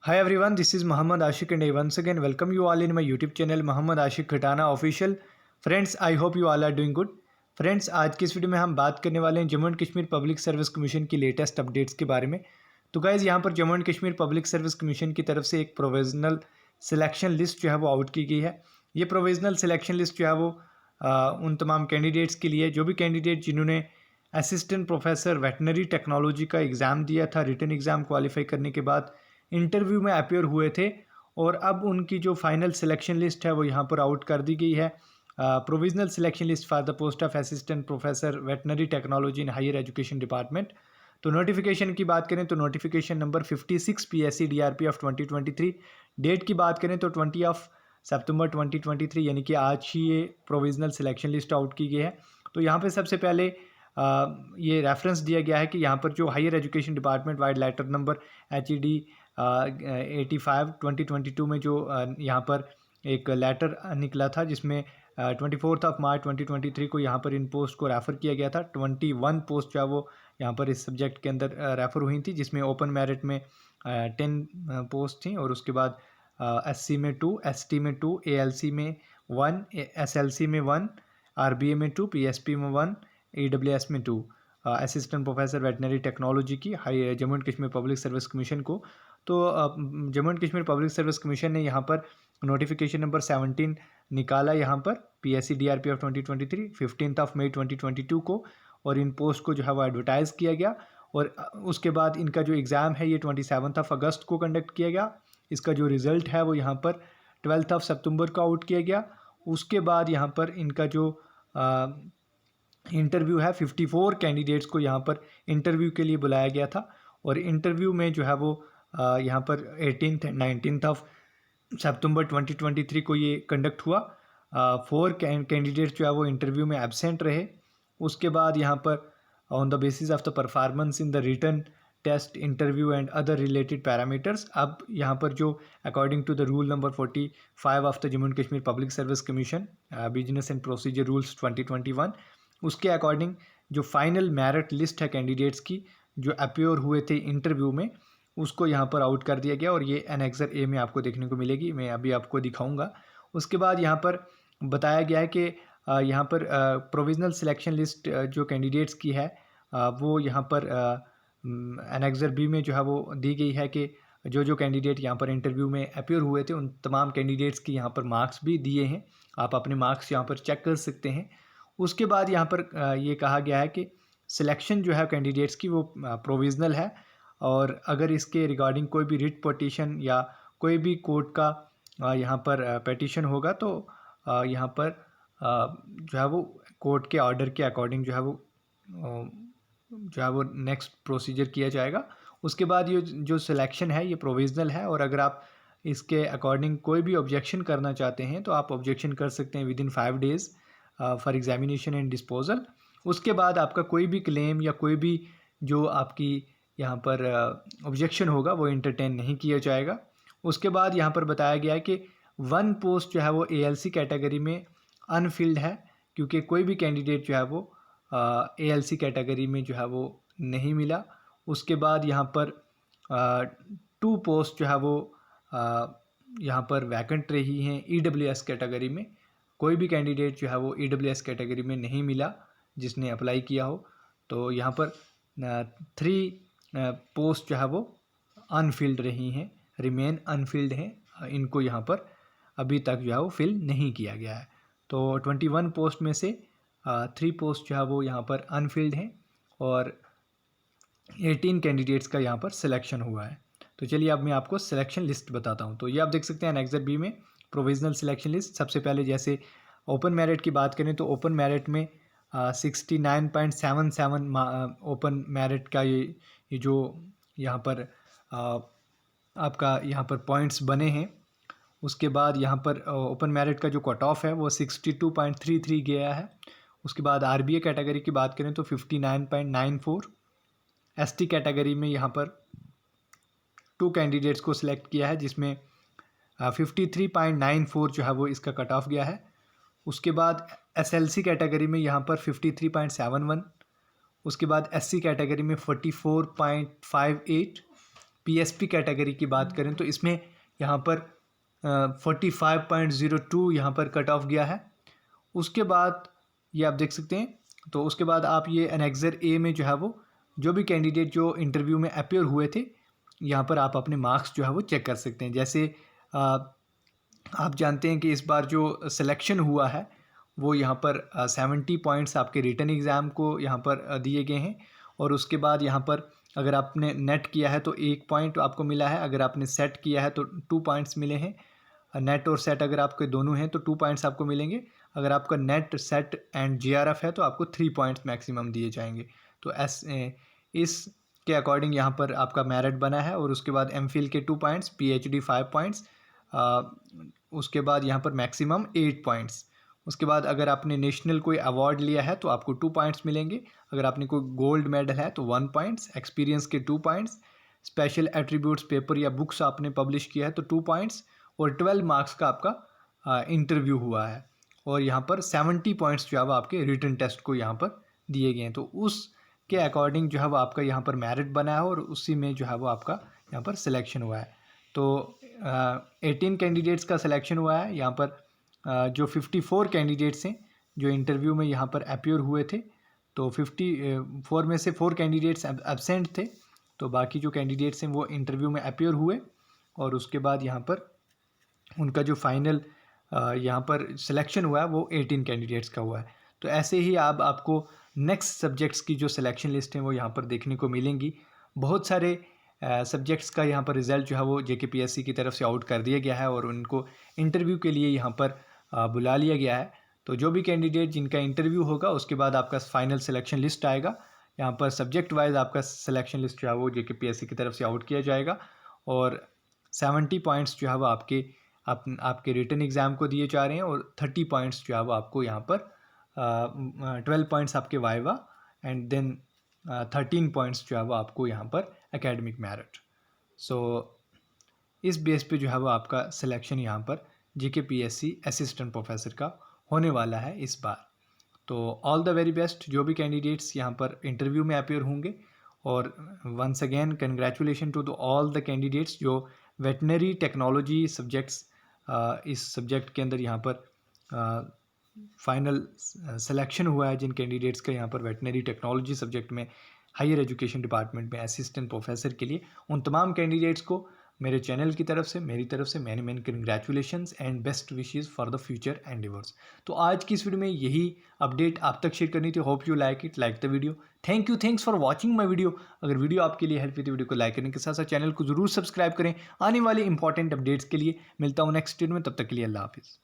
Hi everyone, this is Muhammad Ashik and I once again welcome you all in my YouTube channel Muhammad Ashik Khitana Official. Friends, I hope you all are doing good. Friends, आज की इस video में हम बात करने वाले हैं Jammu and Kashmir public service commission की लेटेस्ट अपडेट्स के बारे में। तो गाइज़, यहाँ पर Jammu and Kashmir public service commission की तरफ से एक प्रोविजनल सिलेक्शन लिस्ट जो है वो आउट की गई है। ये प्रोविजनल सिलेक्शन लिस्ट जो है वो उन तमाम कैंडिडेट्स के लिए, जो भी कैंडिडेट जिन्होंने असिस्टेंट प्रोफेसर वेटनरी टेक्नोलॉजी का एग्ज़ाम दिया था, रिटन एग्ज़ाम क्वालिफाई करने के बाद इंटरव्यू में अपीयर हुए थे और अब उनकी जो फाइनल सिलेक्शन लिस्ट है वो यहाँ पर आउट कर दी गई है। Provisional selection list for the post of assistant professor veterinary technology in higher education department. तो नोटिफिकेशन की बात करें तो notification number 56 PSC DRP of 2023। Date की बात करें तो 20 सितंबर 2023, यानी कि आज ही ये प्रोविजनल सिलेक्शन लिस्ट आउट की गई है। तो यहाँ पे सबसे पहले ये रेफरेंस दिया गया है कि यहाँ पर जो higher education department wide letter number HED 85/2022 में जो यहाँ पर एक लेटर निकला था, जिसमें 24 मार्च 2023 को यहाँ पर इन पोस्ट को रेफ़र किया गया था। 21 पोस्ट जो है वो यहाँ पर इस सब्जेक्ट के अंदर रेफ़र हुई थी, जिसमें ओपन मेरिट में 10 पोस्ट थी और उसके बाद SC में 2, ST में 2, ALC में 1, SLC में 1, RBA में 2, PSP में 1, EWS में 2, असिस्टेंट प्रोफेसर वेटनरी टेक्नोलॉजी की high Jammu and Kashmir public service commission को। तो Jammu and Kashmir public service commission ने यहाँ पर नोटिफिकेशन नंबर 17 निकाला यहाँ पर PSC DRP ऑफ 2023 15 मई 2022 को, और इन पोस्ट को जो है वो एडवर्टाइज़ किया गया। और उसके बाद इनका जो एग्ज़ाम है ये 27 अगस्त को कंडक्ट किया गया। इसका जो रिज़ल्ट है वो यहाँ पर 12 सितंबर को आउट किया गया। उसके बाद यहाँ पर इनका जो इंटरव्यू है, 54 कैंडिडेट्स को यहाँ पर इंटरव्यू के लिए बुलाया गया था और इंटरव्यू में जो है वो यहाँ पर 18 एंड 19 सितंबर 2023 को ये कंडक्ट हुआ। 4 कैंडिडेट्स जो है वो इंटरव्यू में एब्सेंट रहे। उसके बाद यहाँ पर on the basis of the performance in the written test interview and other related parameters, अब यहाँ पर जो according to the rule number 45 of the Jammu and Kashmir public service commission business and procedure rules 2021, उसके अकॉर्डिंग जो final merit list है candidates की जो appear हुए थे इंटरव्यू में, उसको यहाँ पर आउट कर दिया गया और ये एनेक्सर A में आपको देखने को मिलेगी। मैं अभी आपको दिखाऊंगा। उसके बाद यहाँ पर बताया गया है कि यहाँ पर प्रोविजनल सिलेक्शन लिस्ट जो कैंडिडेट्स की है वो यहाँ पर एनेक्सर B में जो है वो दी गई है कि जो कैंडिडेट यहाँ पर इंटरव्यू में अपीयर हुए थे उन तमाम कैंडिडेट्स की यहाँ पर मार्क्स भी दिए हैं। आप अपने मार्क्स यहाँ पर चेक कर सकते हैं। उसके बाद यहाँ पर ये कहा गया है कि सिलेक्शन जो है कैंडिडेट्स की वो प्रोविज़नल है और अगर इसके रिगार्डिंग कोई भी रिट पटिशन या कोई भी कोर्ट का यहाँ पर पेटिशन होगा तो यहाँ पर जो है वो कोर्ट के ऑर्डर के अकॉर्डिंग जो है वो नेक्स्ट प्रोसीजर किया जाएगा। उसके बाद ये जो सिलेक्शन है ये प्रोविज़नल है और अगर आप इसके अकॉर्डिंग कोई भी ऑब्जेक्शन करना चाहते हैं तो आप ऑब्जेक्शन कर सकते हैं within 5 days for examination and disposal. उसके बाद आपका कोई भी क्लेम या कोई भी जो आपकी यहाँ पर ऑब्जेक्शन होगा वो इंटरटेन नहीं किया जाएगा। उसके बाद यहाँ पर बताया गया है कि 1 पोस्ट जो है वो ALC कैटेगरी में अनफिल्ड है, क्योंकि कोई भी कैंडिडेट जो है वो ALC कैटेगरी में जो है वो नहीं मिला। उसके बाद यहाँ पर 2 पोस्ट जो है वो यहाँ पर वैकेंट रही हैं EWS कैटेगरी में। कोई भी कैंडिडेट जो है वो EWS कैटेगरी में नहीं मिला जिसने अप्लाई किया हो। तो यहाँ पर 3 पोस्ट जो है वो अनफिल्ड रही हैं, रिमेन अनफिल्ड हैं। इनको यहाँ पर अभी तक जो है वो फिल नहीं किया गया है। तो 21 पोस्ट में से 3 पोस्ट जो है वो यहाँ पर अनफिल्ड हैं और 18 कैंडिडेट्स का यहाँ पर सिलेक्शन हुआ है। तो चलिए अब मैं आपको सिलेक्शन लिस्ट बताता हूँ। तो ये आप देख सकते हैं एनेक्सर B में प्रोविजनल सिलेक्शन लिस्ट। सबसे पहले जैसे ओपन मेरिट की बात करें तो ओपन मेरिट में 69.77 ओपन मेरिट का ये जो यहाँ पर आपका यहाँ पर पॉइंट्स बने हैं। उसके बाद यहाँ पर ओपन मेरिट का जो कट ऑफ है वो 62.33 गया है। उसके बाद RBA कैटेगरी की बात करें तो 59.94। ST कैटेगरी में यहाँ पर 2 कैंडिडेट्स को सिलेक्ट किया है जिसमें 53.94 जो है वो इसका कट ऑफ गया है। उसके बाद SLC कैटेगरी में यहाँ पर 53.71। उसके बाद SC कैटेगरी में 44.58। PSP कैटेगरी की बात करें तो इसमें यहाँ पर 45.02 यहाँ पर कट ऑफ गया है। उसके बाद ये आप देख सकते हैं, तो उसके बाद आप ये एनेक्सर ए में जो है वो जो भी कैंडिडेट जो इंटरव्यू में अपीयर हुए थे, यहाँ पर आप अपने मार्क्स जो है वो चेक कर सकते हैं। जैसे आप जानते हैं कि इस बार जो सिलेक्शन हुआ है वो यहाँ पर 70 पॉइंट्स आपके रिटन एग्ज़ाम को यहाँ पर दिए गए हैं, और उसके बाद यहाँ पर अगर आपने नेट किया है तो 1 पॉइंट आपको मिला है, अगर आपने सेट किया है तो 2 पॉइंट्स मिले हैं। नेट और सेट अगर आपके दोनों हैं तो 2 पॉइंट्स आपको मिलेंगे। अगर आपका नेट सेट एंड GRF है तो आपको 3 पॉइंट्स मैक्सिमम दिए जाएंगे। तो इस के अकॉर्डिंग यहाँ पर आपका मेरिट बना है। और उसके बाद MPhil के 2 पॉइंट्स, PhD 5 पॉइंट्स, उसके बाद यहाँ पर मैक्सिमम 8 पॉइंट्स। उसके बाद अगर आपने नेशनल कोई अवार्ड लिया है तो आपको 2 पॉइंट्स मिलेंगे। अगर आपने कोई गोल्ड मेडल है तो 1 पॉइंट्स, एक्सपीरियंस के 2 पॉइंट्स, स्पेशल एट्रीब्यूट्स पेपर या बुक्स आपने पब्लिश किया है तो 2 पॉइंट्स, और 12 मार्क्स का आपका इंटरव्यू हुआ है। और यहाँ पर 70 पॉइंट्स जो है वो आपके रिटन टेस्ट को यहाँ पर दिए गए हैं। तो उसके अकॉर्डिंग जो है वो आपका यहाँ पर मेरिट बना है और उसी में जो है वो आपका यहाँ पर सिलेक्शन हुआ है। तो 18 कैंडिडेट्स का सिलेक्शन हुआ है। यहाँ पर जो 54 कैंडिडेट्स हैं जो इंटरव्यू में यहाँ पर अपीयर हुए थे, तो 54 में से 4 कैंडिडेट्स एब्सेंट थे, तो बाकी जो कैंडिडेट्स हैं वो इंटरव्यू में अपीयर हुए। और उसके बाद यहाँ पर उनका जो फाइनल यहाँ पर सिलेक्शन हुआ है वो 18 कैंडिडेट्स का हुआ है। तो ऐसे ही आपको नेक्स्ट सब्जेक्ट्स की जो सिलेक्शन लिस्ट है वो यहाँ पर देखने को मिलेंगी। बहुत सारे सब्जेक्ट्स का यहाँ पर रिज़ल्ट जो है वो JKPSC की तरफ से आउट कर दिया गया है और उनको इंटरव्यू के लिए यहाँ पर बुला लिया गया है। तो जो भी कैंडिडेट जिनका इंटरव्यू होगा उसके बाद आपका फाइनल सिलेक्शन लिस्ट आएगा। यहाँ पर सब्जेक्ट वाइज आपका सिलेक्शन लिस्ट जो है वो JKPSC की तरफ से आउट किया जाएगा। और 70 पॉइंट्स जो है वो आपके रिटन एग्ज़ाम को दिए जा रहे हैं, और 30 पॉइंट्स जो है वो आपको यहाँ पर 12 पॉइंट्स आपके वाइवा, एंड देन 13 पॉइंट्स जो है वो आपको यहाँ पर एकेडमिक मेरिट। सो इस बेस पे जो है वो आपका सिलेक्शन यहाँ पर JKPSC असिस्टेंट प्रोफेसर का होने वाला है इस बार। तो ऑल द वेरी बेस्ट जो भी कैंडिडेट्स यहाँ पर इंटरव्यू में अपीयर होंगे। और once again congratulation to all the candidates जो वेटनरी टेक्नोलॉजी सब्जेक्ट्स इस सब्जेक्ट के अंदर यहाँ पर फाइनल सिलेक्शन हुआ है, जिन कैंडिडेट्स का यहाँ पर वेटनरी टेक्नोलॉजी सब्जेक्ट में हायर एजुकेशन डिपार्टमेंट में असिस्टेंट प्रोफेसर के लिए, उन तमाम कैंडिडेट्स को मेरे चैनल की तरफ से, मेरी तरफ से many congratulations and best wishes for the future endeavours. तो आज की इस वीडियो में यही अपडेट आप तक शेयर करनी थी। Hope you like it, like the video. Thanks for watching my video. अगर वीडियो आपके लिए हेल्प हुई तो वीडियो को लाइक करने के साथ साथ चैनल को जरूर सब्सक्राइब करें। आने वाले इंपॉर्टेंट अपडेट्स के लिए मिलता हूँ नेक्स्ट वीडियो में, तब तक के लिए अल्लाह हाफिज़।